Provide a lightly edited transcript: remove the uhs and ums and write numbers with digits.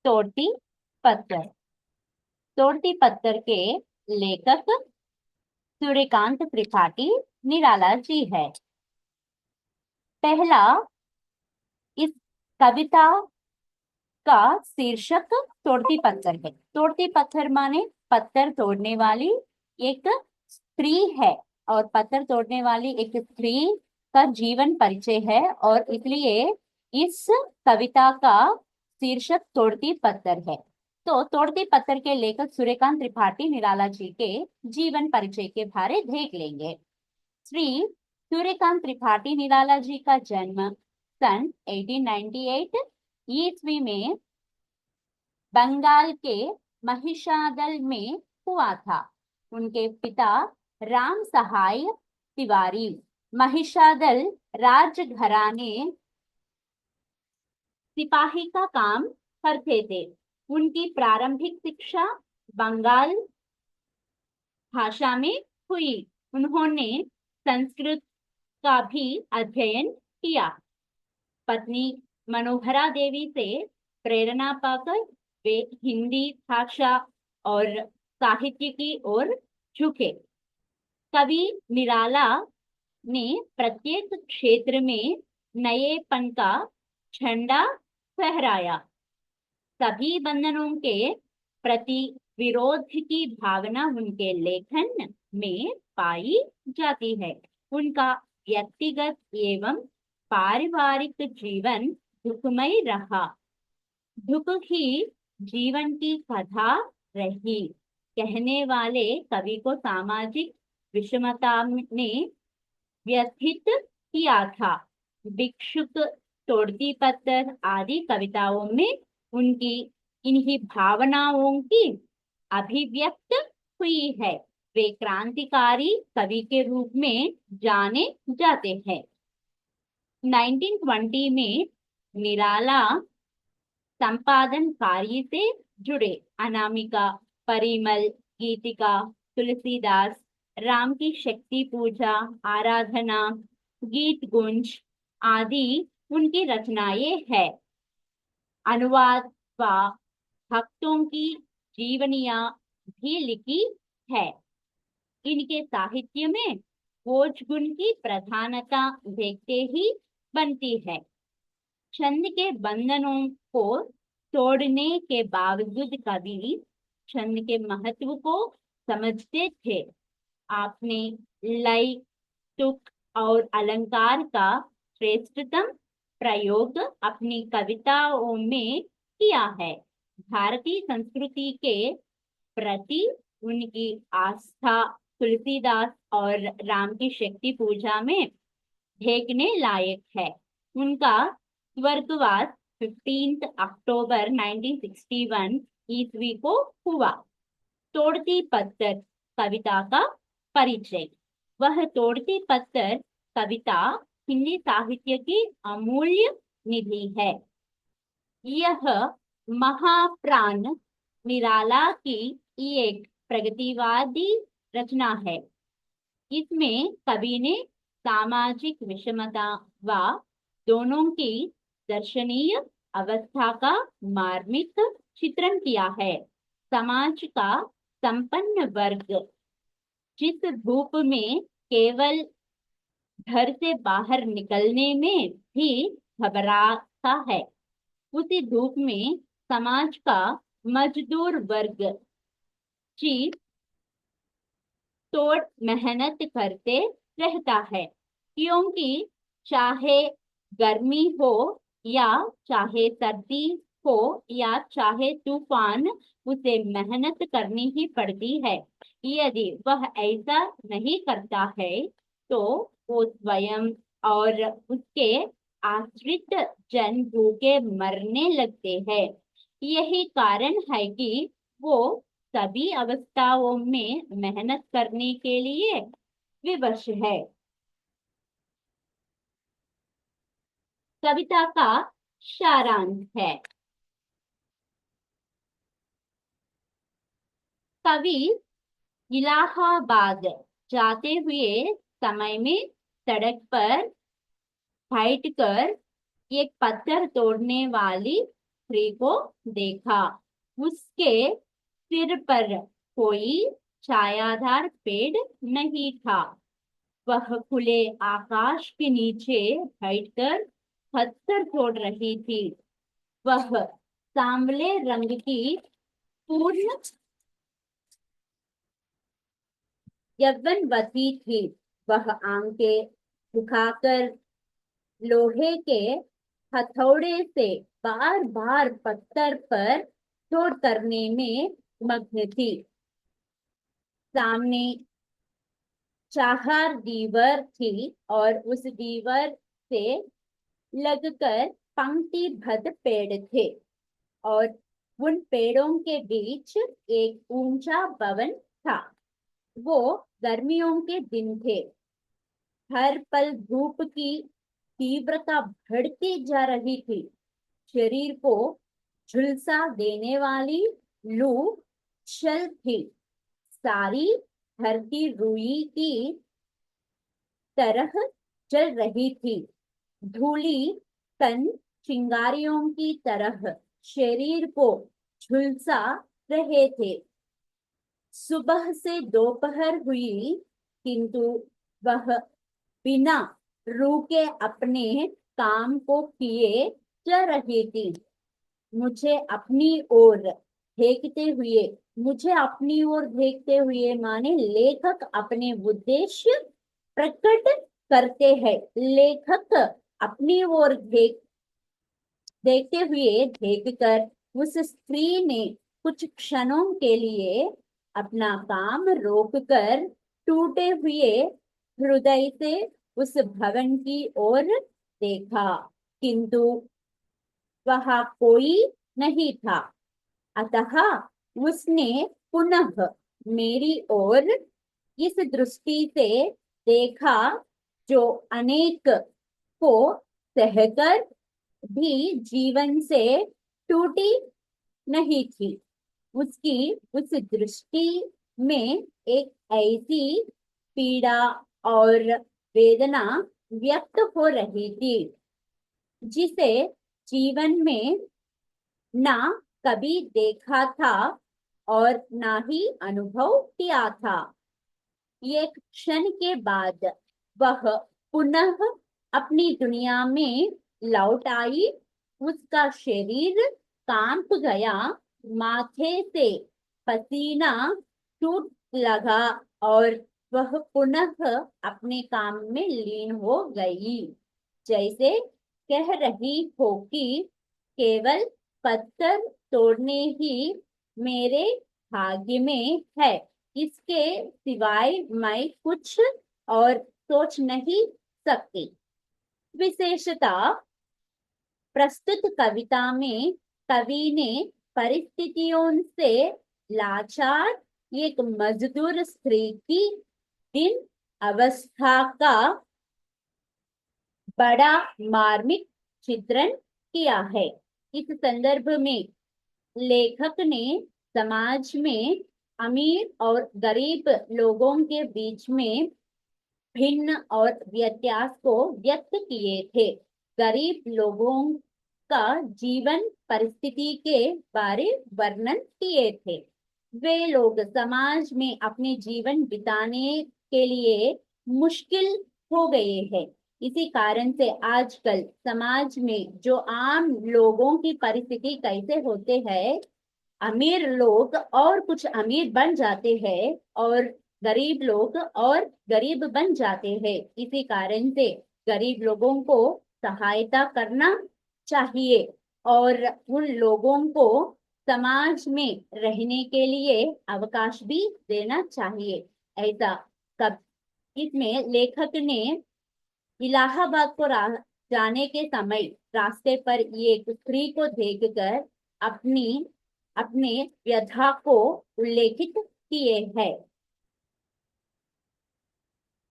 तोड़ती पत्थर। तोड़ती पत्थर के लेखक सूर्यकांत त्रिपाठी निराला जी है। पहला, इस कविता का शीर्षक तोड़ती पत्थर है। तोड़ती पत्थर माने पत्थर तोड़ने वाली एक स्त्री है, और पत्थर तोड़ने वाली एक स्त्री का जीवन परिचय है, और इसलिए इस कविता का शीर्षक तोड़ती पत्थर है। तो तोड़ती पत्थर के लेखक सूर्यकांत त्रिपाठी निराला जी के जीवन परिचय के बारे देख लेंगे। श्री सूर्यकांत त्रिपाठी निराला जी का जन्म सन 1898 ईस्वी में बंगाल के महिषादल में हुआ था। उनके पिता राम सहाय तिवारी महिषादल राजघराने सिपाही का काम करते थे। उनकी प्रारंभिक शिक्षा बंगाल भाषा में हुई। उन्होंने संस्कृत का भी अध्ययन किया। पत्नी मनोहरा देवी से प्रेरणा पाकर वे हिंदी भाषा और साहित्य की ओर झुके। कवि निराला ने प्रत्येक क्षेत्र में नएपन का झंडा फहराया। सभी बंधनों के प्रति विरोध की भावना उनके लेखन में पाई जाती है। उनका व्यक्तिगत एवं पारिवारिक जीवन दुखमय रहा। दुख ही जीवन की कथा रही। कहने वाले कवि को सामाजिक विषमता ने व्यथित किया था। भिक्षुक, तोड़ती पत्थर आदि कविताओं में उनकी इन्हीं भावनाओं की अभिव्यक्त हुई है। वे क्रांतिकारी कवि के रूप में जाने जाते हैं। 1920 में निराला संपादन कार्य से जुड़े। अनामिका, परिमल, गीतिका, तुलसीदास, राम की शक्ति पूजा, आराधना, गीत गुंज आदि उनकी रचनाएं हैं। अनुवाद व भक्तों की जीवनियां भी लिखी है। इनके साहित्य में खोज गुण की प्रधानता देखते ही बनती है। छंद के बंधनों को तोड़ने के बावजूद कवि छंद के महत्व को समझते थे। आपने लय, तुक और अलंकार का श्रेष्ठतम प्रयोग अपनी कविताओं में किया है। भारतीय संस्कृति के प्रति उनकी आस्था तुलसीदास और राम की शक्ति पूजा में देखने लायक है। उनका स्वर्गवास 15 अक्टूबर 1961 ईस्वी को हुआ। तोड़ती पत्थर कविता का परिचय। वह तोड़ती पत्थर कविता हिंदी साहित्य की अमूल्य निधि है। यह महाप्राण निराला की एक प्रगतिवादी रचना है। इसमें कवि ने सामाजिक विषमता व दोनों की दर्शनीय अवस्था का मार्मिक चित्रण किया है। समाज का संपन्न वर्ग जिस धूप में केवल घर से बाहर निकलने में भी घबराता है, उसी धूप में समाज का मजदूर वर्ग जी तोड़ मेहनत करते रहता है। क्योंकि चाहे गर्मी हो या चाहे सर्दी हो या चाहे तूफान, उसे मेहनत करनी ही पड़ती है। यदि वह ऐसा नहीं करता है तो वो स्वयं और उसके आश्रित जन भूखे मरने लगते हैं। यही कारण है कि वो सभी अवस्थाओं में मेहनत करने के लिए विवश है। कविता का सारांश है। कवि इलाहाबाद जाते हुए समय में सड़क पर बैठकर एक पत्थर तोड़ने वाली स्त्री को देखा। उसके सिर पर कोई छायादार पेड़ नहीं था। वह खुले आकाश के नीचे बैठकर पत्थर तोड़ रही थी। वह सांवले रंग की पूर्ण यौवनवती थी। वह आंखें झुकाकर लोहे के हथौड़े से बार बार पत्थर पर चोट करने में मग्न थी। सामने चार दीवार थी और उस दीवार से लगकर पंक्तिबद्ध पेड़ थे और उन पेड़ों के बीच एक ऊंचा भवन था। वो गर्मियों के दिन थे। हर पल धूप की तीव्रता बढ़ती जा रही थी। शरीर को झुलसा देने वाली लू चल थी। सारी धरती रुई की तरह जल रही थी। धूली तन चिंगारियों की तरह शरीर को झुलसा रहे थे। सुबह से दोपहर हुई, किंतु वह बिना रुके अपने काम को किए जा रही थी। मुझे अपनी ओर देखते हुए मुझे अपनी ओर देखते हुए माने लेखक अपने उद्देश्य प्रकट करते हैं। लेखक अपनी ओर देखते हुए देखकर उस स्त्री ने कुछ क्षणों के लिए अपना काम रोककर टूटे हुए हृदय से उस भवन की ओर देखा, किंतु वहां कोई नहीं था। अतः उसने पुनः मेरी ओर इस दृष्टि से देखा जो अनेक को सहकर भी जीवन से टूटी नहीं थी। उसकी उस दृष्टि में एक ऐसी पीड़ा और वेदना व्यक्त हो रही थी जिसे जीवन में ना कभी देखा था और ना ही अनुभव किया था। एक क्षण के बाद वह पुनः अपनी दुनिया में लौट आई। उसका शरीर कांप गया। माथे से पसीना छूट लगा और वह पुनः अपने काम में लीन हो गई, जैसे कह रही हो कि केवल पत्थर तोड़ने ही मेरे भाग्य में है, इसके सिवाय मैं कुछ और सोच नहीं सकती। विशेषता प्रस्तुत कविता में कवि ने परिस्थितियों से लाचार एक मजदूर स्त्री की दिन अवस्था का बड़ा मार्मिक चित्रण किया है। इस संदर्भ में लेखक ने समाज में अमीर और गरीब लोगों के बीच में भिन्न और व्यत्यास को व्यक्त किए थे। गरीब लोगों का जीवन परिस्थिति के बारे वर्णन किए थे। वे लोग समाज में अपने जीवन बिताने के लिए मुश्किल हो गए हैं। इसी कारण से आजकल समाज में जो आम लोगों की परिस्थिति कैसे होते हैं, अमीर लोग और कुछ अमीर बन जाते हैं और गरीब लोग और गरीब बन जाते हैं। इसी कारण से गरीब लोगों को सहायता करना चाहिए और उन लोगों को समाज में रहने के लिए अवकाश भी देना चाहिए। ऐसा कब इसमें लेखक ने इलाहाबाद को जाने के समय रास्ते पर एक स्त्री को देखकर अपनी अपने व्यथा को उल्लेखित किए हैं।